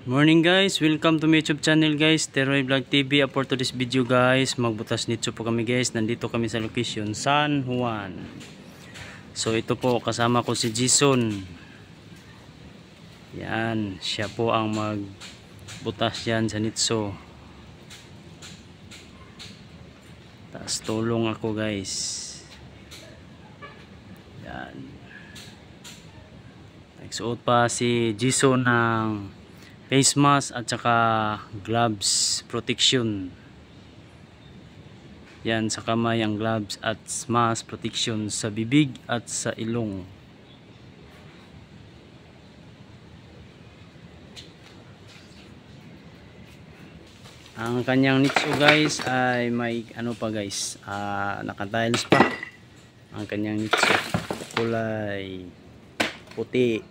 Morning guys, welcome to my YouTube channel guys, Teroy Vlog TV. For today's video guys, magbutas nito po kami guys. Nandito kami sa location San Juan. So ito po, kasama ko si Jason. Yan, siya po ang magbutas yan sa nitso. Tapos tulong ako guys. Yan. Nagsuot pa si Jason ng face mask at saka gloves protection. Yan, sa kamay ang gloves at mask protection, sa bibig at sa ilong. Ang kanyang nitso guys ay may ano pa guys, naka-tiles pa. Ang kanyang nitso kulay puti.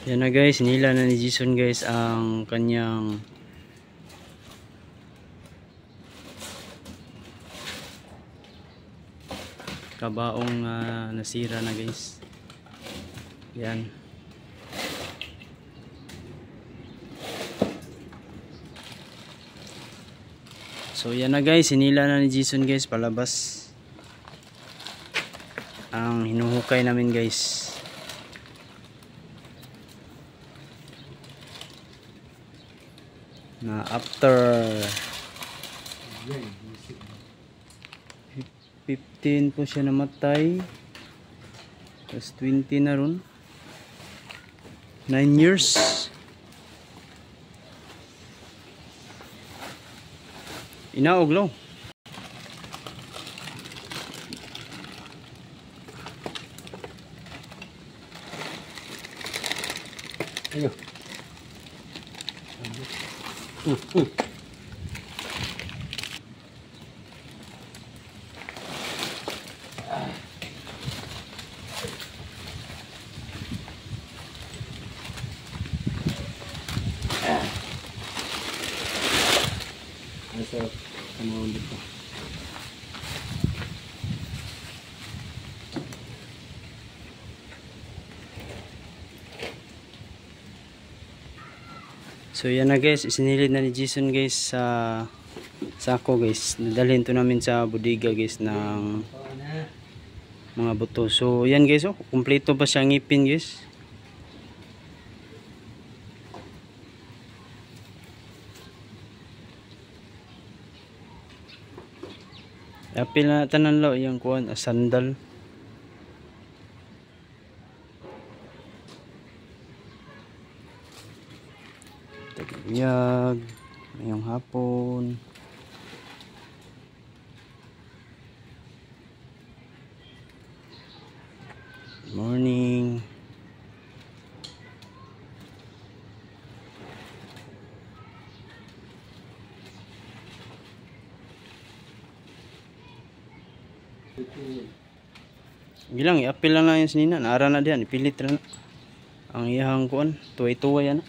Yan na guys, nila na ni Jason guys ang kanyang kabaong nasira na guys. Yan. So yan na guys, sinila na ni Jason guys palabas ang hinuhukay namin guys. Na after 15 po siya namatay, plus 20 na ron, 9 years. Inaog lo. Ayo. So yan na guys, isinilid na ni Jason guys sa sako guys. Dadalhin to namin sa bodega guys ng mga buto. So yan guys, oh, kumpleto pa siya ngipin guys. Apil na tanan lo yung kuan, sandal. Tagayag ngayong hapon. Good morning. Bilang i-apil lang yung sinina, naara na diyan, ipilit na ang iyang kuan, tuway-tuway yan.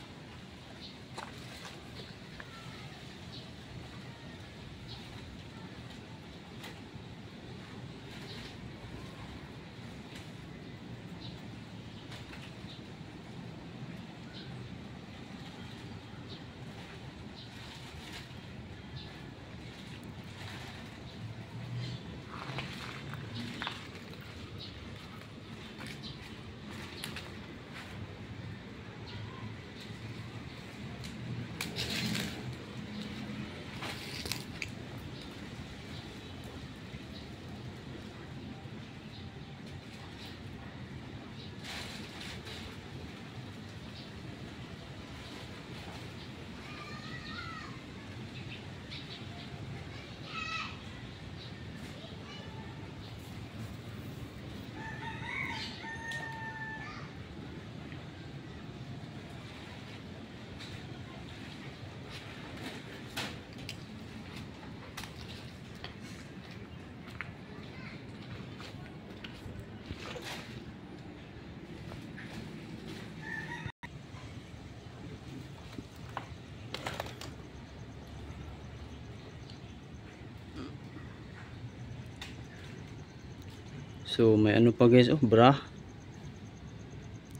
So may ano pa guys, oh, bra.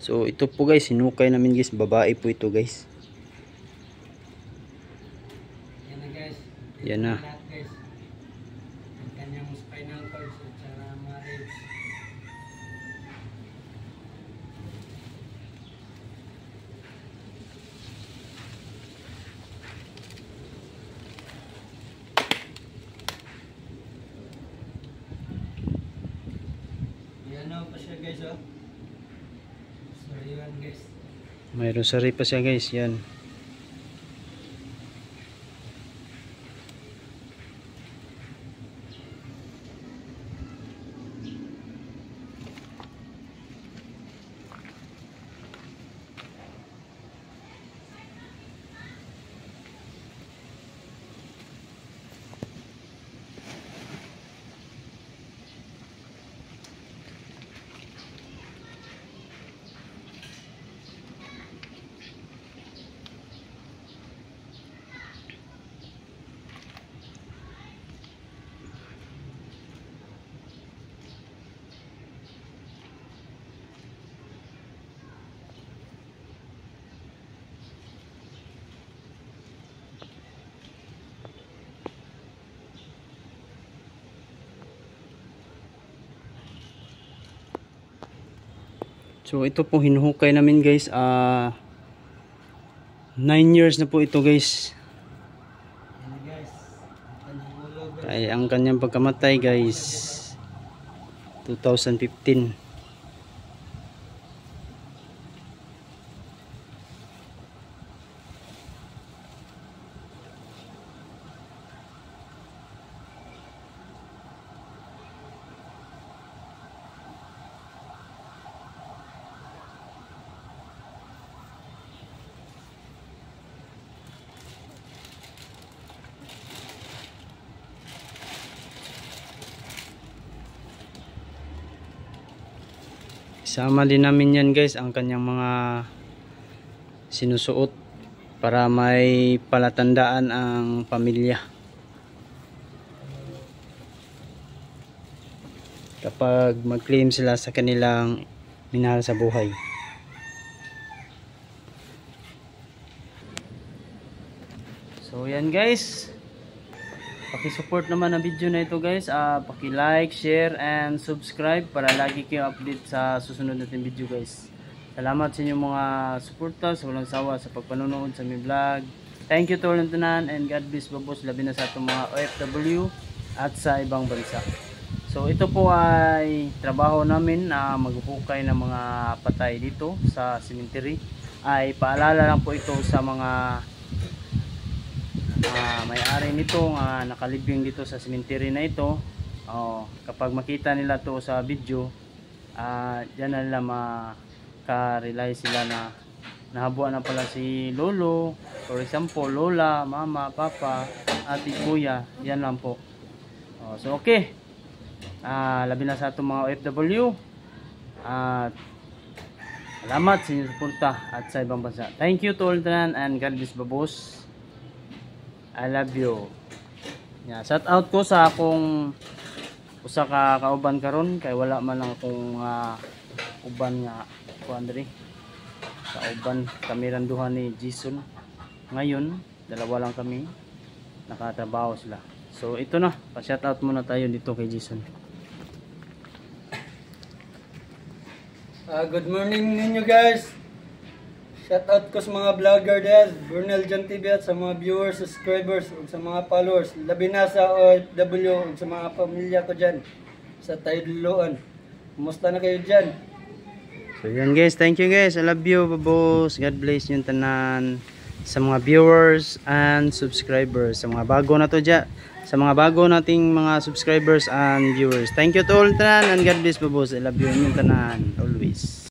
So ito po guys, hinukay namin guys, babae po ito guys. Yan na guys. Yan na. Lahat guys. Ang kanyang spinal cord at saka mga ribs. Yan na pa siya guys oh. Sorry yan guys. May rosary pa siya guys, yan. So ito po hinuhukay namin guys, 9 years na po ito guys. Yan na guys. Ang kanyang ulo guys. Ay ang kanyang pagkamatay guys, 2015. Isama din namin yan guys, ang kanyang mga sinusuot para may palatandaan ang pamilya. Kapag mag-claim sila sa kanilang minahal sa buhay. So yan guys. Paki-support naman ang video na ito guys. Paki-like, share, and subscribe para lagi kayo update sa susunod natin video guys. Salamat sa inyong mga suporta sa walang sawa sa pagpanonood sa aming vlog. Thank you to all tanan, and God bless babos, labi na sa itong mga OFW at sa ibang bansa. So ito po ay trabaho namin na maghukay ng mga patay dito sa cemetery. Ay paalala lang po ito sa mga may-ari nito nakalibing dito sa cemetery na ito. Kapag makita nila to sa video, dyan na nila maka-realize sila na nahabuan na pala si lolo, for example lola, mama, papa, ate, kuya. Yan lang po. So okay, labi na sa itong mga OFW. Salamat sa inyong suporta at sa ibang bansa. Thank you to all tanan, and God bless babos. I love you. Yeah, shout out ko sa akong usa ka kauban karon, kay wala man lang akong uban nga kuan diri. Kauban kami randuhan ni Jason. Ngayon, dalawa lang kami nakatrabaho sila. So ito na, pa-shout out muna tayo dito kay Jason. Good morning ninyo guys. Shout out ko sa mga vlogger dahil Burnell John TV at sa mga viewers, subscribers ug sa mga followers, labi na sa OFW ug sa mga pamilya ko dyan sa Tayloan. Kumusta na kayo dyan? So yun guys, thank you guys. I love you babos. God bless yung tanan sa mga viewers and subscribers, sa mga bago na to dyan, sa mga bago nating mga subscribers and viewers. Thank you to all tanan, and God bless babos. I love you yung tanan always.